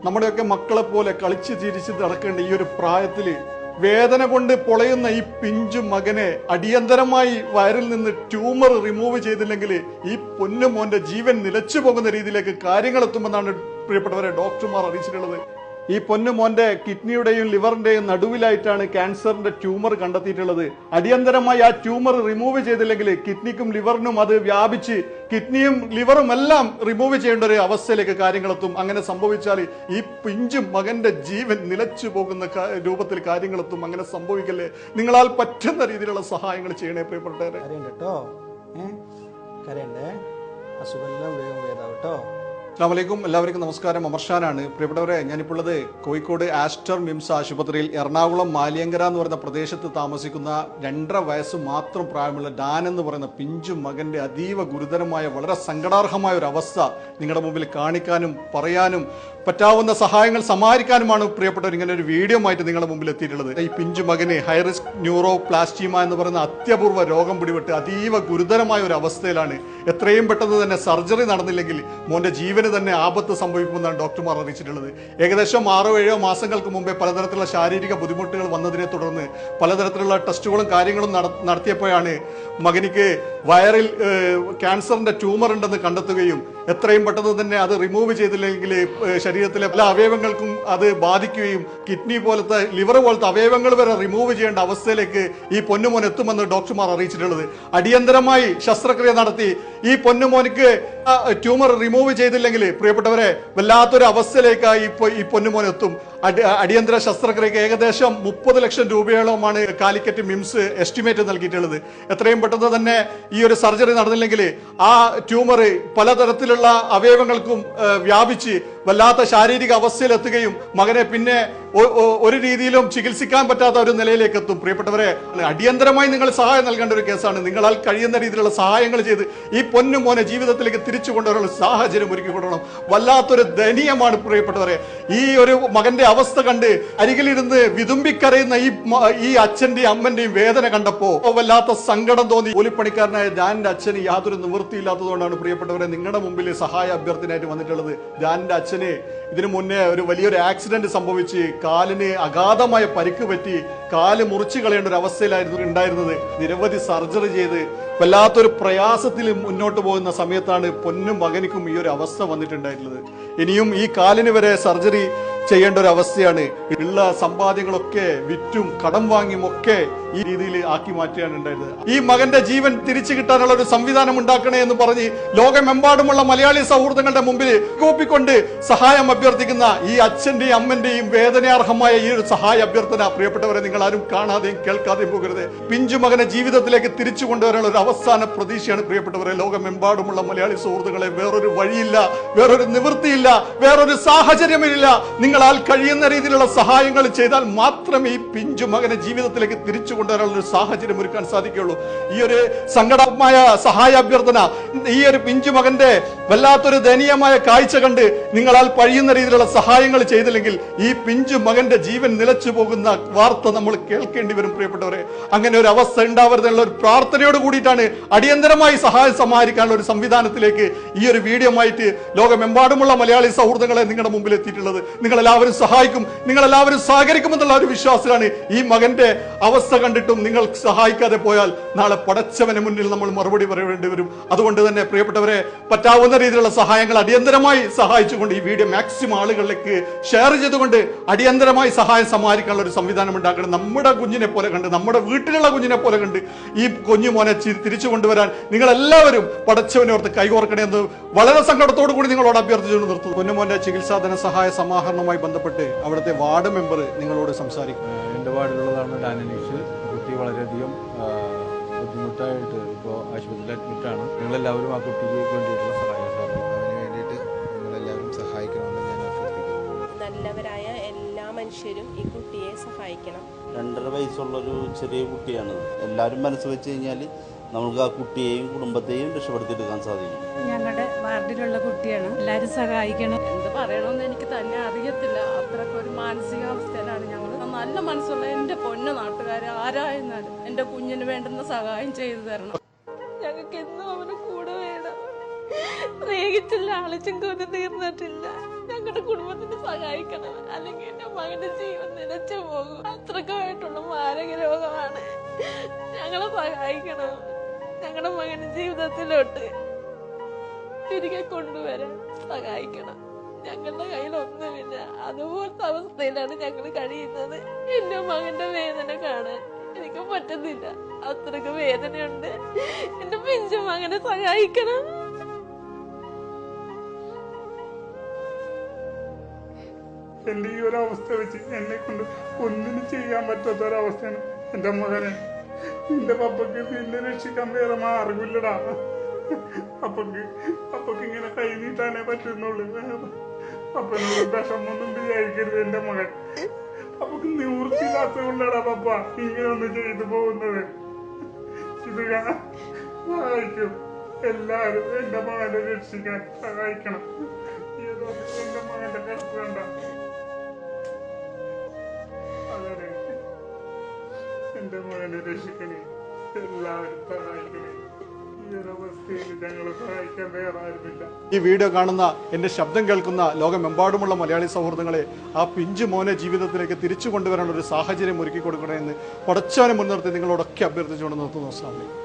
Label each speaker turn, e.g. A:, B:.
A: നമ്മുടെയൊക്കെ മക്കളെ പോലെ കളിച്ച് ചിരിച്ച് നടക്കേണ്ട ഈ ഒരു പ്രായത്തില് വേദന കൊണ്ട് പൊളയുന്ന ഈ പിഞ്ചു മകനെ അടിയന്തരമായി വയറിൽ നിന്ന് ട്യൂമർ റിമൂവ് ചെയ്തില്ലെങ്കിൽ ഈ പൊന്നു മോന്റെ ജീവൻ നിലച്ചു പോകുന്ന രീതിയിലേക്ക് കാര്യങ്ങൾ എത്തുമെന്നാണ് പ്രിയപ്പെട്ടവരെ ഡോക്ടർമാർ അറിയിച്ചിട്ടുള്ളത്. ഈ പൊന്നു മോന്റെ കിഡ്നിയുടെയും ലിവറിന്റെയും നടുവിലായിട്ടാണ് ക്യാൻസറിന്റെ ട്യൂമർ കണ്ടെത്തിയിട്ടുള്ളത്. അടിയന്തരമായി ആ ട്യൂമർ റിമൂവ് ചെയ്തില്ലെങ്കിൽ കിഡ്നിക്കും ലിവറിനും അത് വ്യാപിച്ച് കിഡ്നിയും ലിവറും എല്ലാം റിമൂവ് ചെയ്യേണ്ട ഒരു അവസ്ഥയിലേക്ക് കാര്യങ്ങളെത്തും. അങ്ങനെ സംഭവിച്ചാൽ ഈ പിഞ്ചും മകന്റെ ജീവൻ നിലച്ചു പോകുന്ന രൂപത്തിൽ കാര്യങ്ങളെത്തും. അങ്ങനെ സംഭവിക്കല്ലേ. നിങ്ങളാൽ പറ്റുന്ന രീതിയിലുള്ള സഹായങ്ങൾ ചെയ്യണേ പ്രിയപ്പെട്ടവരെ. അസ്സലാമലൈക്കും, എല്ലാവർക്കും നമസ്കാരം. അമർഷാനാണ്. പ്രിയപ്പെട്ടവരെ, ഞാനിപ്പോൾ ഉള്ളത് കോഴിക്കോട് ആസ്റ്റർ മിംസ് ആശുപത്രിയിൽ എറണാകുളം മാലിയങ്കര എന്ന് പറയുന്ന പ്രദേശത്ത് താമസിക്കുന്ന 2.5 വയസ്സ് മാത്രം പ്രായമുള്ള ഡാൻ എന്ന് പറയുന്ന പിഞ്ചു മകന്റെ അതീവ ഗുരുതരമായ വളരെ സങ്കടാർഹമായ ഒരു അവസ്ഥ നിങ്ങളുടെ മുമ്പിൽ കാണിക്കാനും പറയാനും പറ്റാവുന്ന സഹായങ്ങൾ സമാഹരിക്കാനുമാണ് പ്രിയപ്പെട്ടവർ ഇങ്ങനെ ഒരു വീഡിയോ ആയിട്ട് നിങ്ങളുടെ മുമ്പിൽ എത്തിയിട്ടുള്ളത്. ഈ പിഞ്ചു മകന് ഹൈറിസ്ക് ന്യൂറോപ്ലാസ്റ്റീമ എന്ന് പറയുന്ന അത്യപൂർവ്വ രോഗം പിടിപെട്ട് അതീവ ഗുരുതരമായ ഒരു അവസ്ഥയിലാണ്. എത്രയും പെട്ടെന്ന് തന്നെ സർജറി നടന്നില്ലെങ്കിൽ മോന്റെ ജീവന് തന്നെ ആപത്ത് സംഭവിക്കുമെന്നാണ് ഡോക്ടർമാർ അറിയിച്ചിട്ടുള്ളത്. ഏകദേശം 6-7 മാസങ്ങൾക്ക് മുമ്പേ പലതരത്തിലുള്ള ശാരീരിക ബുദ്ധിമുട്ടുകൾ വന്നതിനെ തുടർന്ന് പലതരത്തിലുള്ള ടെസ്റ്റുകളും കാര്യങ്ങളും നടത്തിയപ്പോഴാണ് മകനിക്ക് വയറിൽ ക്യാൻസറിന്റെ ട്യൂമർ ഉണ്ടെന്ന് കണ്ടെത്തുകയും എത്രയും പെട്ടെന്ന് തന്നെ അത് റിമൂവ് ചെയ്തില്ലെങ്കിൽ ശരീരത്തിലെ പല അവയവങ്ങൾക്കും അത് ബാധിക്കുകയും കിഡ്നി പോലത്തെ ലിവർ പോലത്തെ അവയവങ്ങൾ വരെ റിമൂവ് ചെയ്യേണ്ട അവസ്ഥയിലേക്ക് ഈ പൊന്നുമോൻ എത്തുമെന്ന് ഡോക്ടർമാർ അറിയിച്ചിട്ടുള്ളത്. അടിയന്തരമായി ശസ്ത്രക്രിയ നടത്തി ഈ പൊന്നുമോനിക്ക് ട്യൂമർ റിമൂവ് ചെയ്തില്ലെങ്കിൽ പ്രിയപ്പെട്ടവരെ വല്ലാത്തൊരു അവസ്ഥയിലേക്കായി ഈ പൊന്നുമോൻ എത്തും. അടിയന്തര ശസ്ത്രക്രിയക്ക് ഏകദേശം 30 ലക്ഷം രൂപയോളമാണ് കാലിക്കറ്റ് മിംസ് എസ്റ്റിമേറ്റ് നൽകിയിട്ടുള്ളത്. എത്രയും പെട്ടെന്ന് തന്നെ ഈ ഒരു സർജറി നടന്നില്ലെങ്കിൽ ആ ട്യൂമർ പലതരത്തിലുള്ള അവയവങ്ങൾക്കും വ്യാപിച്ച് വല്ലാത്ത ശാരീരിക അവസ്ഥയിലെത്തുകയും മകനെ പിന്നെ ഒരു രീതിയിലും ചികിത്സിക്കാൻ പറ്റാത്ത ഒരു നിലയിലേക്ക് എത്തും. പ്രിയപ്പെട്ടവരെ, അടിയന്തരമായി നിങ്ങൾ സഹായം നൽകേണ്ട ഒരു കേസാണ്. നിങ്ങളാൽ കഴിയുന്ന രീതിയിലുള്ള സഹായങ്ങൾ ചെയ്ത് ഈ പൊന്നു മോനെ ജീവിതത്തിലേക്ക് തിരിച്ചു കൊണ്ടുവരാനുള്ള സാഹചര്യം ഒരുക്കി കൊണ്ടുവരണം. വല്ലാത്തൊരു ദയനീയമാണ് പ്രിയപ്പെട്ടവരെ. ഈ ഒരു മകന്റെ അവസ്ഥ കണ്ട് അരികിലിരുന്ന് വിതുമ്പിക്കരയുന്ന ഈ അച്ഛന്റെയും അമ്മന്റെയും വേദന കണ്ടപ്പോ വല്ലാത്ത സങ്കടം തോന്നി. കൂലിപ്പണിക്കാരനായ ജാനിന്റെ അച്ഛന് യാതൊരു നിവൃത്തിയില്ലാത്തതുകൊണ്ടാണ് പ്രിയപ്പെട്ടവരെ നിങ്ങളുടെ മുമ്പിൽ സഹായ അഭ്യർത്ഥനയായിട്ട് വന്നിട്ടുള്ളത്. ജാനിന്റെ അച്ഛന് ഇതിനു മുന്നേ വലിയൊരു ആക്സിഡന്റ് സംഭവിച്ച് കാലിന് അഗാധമായ പരിക്ക് പറ്റി കാല് മുറിച്ചു കളയേണ്ട ഒരു അവസ്ഥയിലായിരുന്നു ഉണ്ടായിരുന്നത്. നിരവധി സർജറി ചെയ്ത് വല്ലാത്തൊരു പ്രയാസത്തിൽ മുന്നോട്ട് പോകുന്ന സമയത്താണ് പൊന്നും മകനിക്കും ഈ ഒരു അവസ്ഥ വന്നിട്ടുണ്ടായിട്ടുള്ളത്. ഇനിയും ഈ കാലിന് വരെ സർജറി ചെയ്യേണ്ട ഒരു അവസ്ഥയാണ്. ഉള്ള സമ്പാദ്യങ്ങളൊക്കെ വിറ്റും കടം വാങ്ങിയും ഒക്കെ ഈ രീതിയിൽ ആക്കി മാറ്റുകയാണ് ഉണ്ടായിരുന്നത്. ഈ മകന്റെ ജീവൻ തിരിച്ചു കിട്ടാനുള്ള ഒരു സംവിധാനം ഉണ്ടാക്കണേ എന്ന് പറഞ്ഞ് ലോകമെമ്പാടുമുള്ള മലയാളി സൗഹൃദങ്ങളുടെ മുമ്പിൽ കൂപ്പിക്കൊണ്ട് സഹായം അഭ്യർത്ഥിക്കുന്ന ഈ അച്ഛന്റെയും അമ്മന്റെയും വേദനാർഹമായ ഈ ഒരു സഹായ അഭ്യർത്ഥന പ്രിയപ്പെട്ടവരെ നിങ്ങൾ ആരും കാണാതെയും കേൾക്കാതെയും പോകരുത്. പിഞ്ചു മകനെ ജീവിതത്തിലേക്ക് തിരിച്ചു കൊണ്ടുവരാനുള്ള ഒരു അവസാന പ്രതീക്ഷയാണ് പ്രിയപ്പെട്ടവരെ. ലോകമെമ്പാടുമുള്ള മലയാളി സുഹൃത്തുക്കളെ, വേറൊരു വഴിയില്ല, വേറൊരു നിവൃത്തിയില്ല, വേറൊരു സാഹചര്യമില്ല. നിങ്ങളാൽ കഴിയുന്ന രീതിയിലുള്ള സഹായങ്ങൾ ചെയ്താൽ മാത്രമേ ഈ പിഞ്ചു മകനെ ജീവിതത്തിലേക്ക് തിരിച്ചു കൊണ്ടുവരാനുള്ള ഒരു സാഹചര്യം ഒരുക്കാൻ സാധിക്കുകയുള്ളൂ. ഈ ഒരു സങ്കടമായ സഹായ അഭ്യർത്ഥന, ഈ ഒരു പിഞ്ചു മകന്റെ വല്ലാത്തൊരു ദയനീയമായ കാഴ്ച കണ്ട് നിങ്ങളാൽ കഴിയുന്ന രീതിയിലുള്ള സഹായങ്ങൾ ചെയ്തില്ലെങ്കിൽ ഈ പിഞ്ചു മകന്റെ ജീവൻ നിലച്ചു പോകുന്ന വാർത്ത നമ്മൾ കേൾക്കേണ്ടി വരും പ്രിയപ്പെട്ടവരെ. അങ്ങനെ ഒരു അവസ്ഥ ഉണ്ടാവരുതെന്നുള്ള ഒരു പ്രാർത്ഥനയോട് കൂടിയിട്ടാണ് അടിയന്തരമായി സഹായം സമാഹരിക്കാനുള്ള ഒരു സംവിധാനത്തിലേക്ക് ഈ ഒരു വീഡിയോ ആയിട്ട് ലോകമെമ്പാടുമുള്ള മലയാളി സൗഹൃദങ്ങളെ നിങ്ങളുടെ മുമ്പിൽ എത്തിയിട്ടുള്ളത്. നിങ്ങളെല്ലാവരും സഹായിക്കും, നിങ്ങളെല്ലാവരും സഹകരിക്കുമെന്നുള്ള ഒരു വിശ്വാസമാണ്. ഈ മകന്റെ അവസ്ഥ കണ്ടിട്ടും നിങ്ങൾ സഹായിക്കാതെ പോയാൽ നാളെ പടച്ചവന് മുന്നിൽ നമ്മൾ മറുപടി പറയേണ്ടി വരും. അതുകൊണ്ട് തന്നെ പ്രിയപ്പെട്ടവരെ, പറ്റാവുന്ന രീതിയിലുള്ള സഹായങ്ങൾ അടിയന്തരമായി സഹായിച്ചുകൊണ്ട് ഈ വീഡിയോ മാക്സിമം ആളുകളിലേക്ക് ഷെയർ ചെയ്തുകൊണ്ട് അടിയന്തരമായി സഹായം സമാഹരിക്കാനുള്ള ഒരു സംവിധാനം ഉണ്ടാക്കണം. നമ്മുടെ കുഞ്ഞിനെ പോലെ കണ്ട്, നമ്മുടെ വീട്ടിലുള്ള കുഞ്ഞിനെ പോലെ കണ്ട് ഈ കുഞ്ഞു മോനെ തിരിച്ചു കൊണ്ടുവരാൻ നിങ്ങൾ എല്ലാവരും പടച്ചവനെ ഓർത്ത് കൈകോർക്കണേ എന്ന് വളരെ സങ്കടത്തോടു കൂടി നിങ്ങളോട് അഭ്യർത്ഥിച്ചുകൊണ്ട് നിർത്തുന്നു. കുഞ്ഞുമോന്റെ ചികിത്സാധന സഹായ സമാഹരണവുമായി ബന്ധപ്പെട്ട് അവിടുത്തെ വാർഡ് മെമ്പർ നിങ്ങളോട് സംസാരിക്കും.
B: എൻ്റെ വാർഡിലുള്ളതാണ് ഡാനനീഷ്. കുട്ടി വളരെയധികം ബുദ്ധിമുട്ടായിട്ട് ഇപ്പോൾ ആശുപത്രിയിൽ അഡ്മിറ്റാണ്. നിങ്ങളെല്ലാവരും ആ കുട്ടിക്ക് വേണ്ടിയിട്ടുള്ള സഹായം അതിന് വേണ്ടിയിട്ട് നിങ്ങളെല്ലാവരും സഹായിക്കണമെന്ന് ഞാൻ അഭ്യർത്ഥിക്കുന്നു.
C: നല്ലവരായ എല്ലാ മനുഷ്യരും ഈ കുട്ടിയെ സഹായിക്കണം.
D: 2.5 വയസ്സുള്ളൊരു ചെറിയ കുട്ടിയാണ്. എല്ലാവരും മനസ്സ് വെച്ച് കഴിഞ്ഞാൽ നമുക്ക് ആ കുട്ടിയെയും കുടുംബത്തെയും രക്ഷപ്പെടുത്തിയെടുക്കാൻ സാധിക്കും.
E: ഞങ്ങളുടെ വാർഡിലുള്ള കുട്ടിയാണ്, എല്ലാവരും സഹായിക്കണം.
F: എന്ത് പറയണമെന്ന് എനിക്ക് തന്നെ അറിയത്തില്ല. അത്രക്കൊരു മാനസികാവസ്ഥയിലാണ് ഞങ്ങൾ. നല്ല മനസ്സുള്ള എൻ്റെ പൊന്നു നാട്ടുകാർ ആരായിരുന്നാലും എൻ്റെ കുഞ്ഞിന് വേണ്ടുന്ന സഹായം ചെയ്തു തരണം. ഞങ്ങൾക്ക് എന്നും അവന് കൂടെ വേണം. സ്നേഹിച്ചില്ല, ആളിച്ചും കൊന്നു തീർന്നിട്ടില്ല. ഞങ്ങളുടെ കുടുംബത്തിന് സഹായിക്കണം, അല്ലെങ്കിൽ എന്റെ മകന്റെ ജീവൻ നിലച്ചു പോകും. അത്രക്കുമായിട്ടുള്ള മാരക രോഗമാണ്. ഞങ്ങളെ സഹായിക്കണം. ഞങ്ങളുടെ മകന്റെ ജീവിതത്തിലോട്ട് തിരികെ കൊണ്ടുവരാൻ സഹായിക്കണം. ഞങ്ങളുടെ കയ്യിൽ ഒന്നുമില്ല. അതുപോലത്തെ അവസ്ഥയിലാണ് ഞങ്ങൾ കഴിയുന്നത്. എന്റെ മകന്റെ വേദന കാണാൻ എനിക്ക് പറ്റുന്നില്ല. അത്രക്ക് വേദനയുണ്ട്. എന്റെ പിഞ്ചു മകനെ സഹായിക്കണം.
G: എന്റെ ഈ ഒരവസ്ഥ വെച്ച് എന്നെ കൊണ്ട് ഒന്നിനും ചെയ്യാൻ പറ്റാത്ത ഒരവസ്ഥയാണ്. എന്റെ മകനെ, നിന്റെ പപ്പക്ക് നിന്നെ രക്ഷിക്കാൻ വേറെ മാർഗമില്ലടാ. അപ്പക്ക് ഇങ്ങനെ കൈ നീട്ടാനേ പറ്റുന്നുള്ളൂ. പപ്പനോട് വിഷമൊന്നും വിചാരിക്കരുത് എന്റെ മകൻ. അപ്പക്ക് നിവൃത്തിയില്ലാത്ത കൊണ്ടാടാ പപ്പ ഇങ്ങനെ ഒന്ന് ചെയ്തു പോകുന്നത്. ഇത് സഹായിക്കും. എല്ലാരും എന്റെ മകനെ രക്ഷിക്കാൻ സഹായിക്കണം. ഏതോ എന്റെ മകന്റെ കിടപ്പ് വേണ്ട. അതെ, എന്റെ മകനെ രക്ഷിക്കണേ. എല്ലാവരും സഹായിക്കണേ. ഈ ഒരവസ്ഥയിൽ ഞങ്ങളെ സഹായിക്കാൻ വേറെ ആരുമില്ല.
A: ഈ വീഡിയോ കാണുന്ന, എൻ്റെ ശബ്ദം കേൾക്കുന്ന ലോകമെമ്പാടുമുള്ള മലയാളി സൗഹൃദങ്ങളെ ആ പിഞ്ചു മോനെ ജീവിതത്തിലേക്ക് തിരിച്ചു കൊണ്ടുവരാനുള്ള ഒരു സാഹചര്യം ഒരുക്കി കൊടുക്കണമെന്ന് പടച്ചവനെ മുൻനിർത്തി നിങ്ങളോടൊക്കെ അഭ്യർത്ഥിച്ചുകൊണ്ട് നിർത്തുന്നു. അസ്സലാമു അലൈക്കും.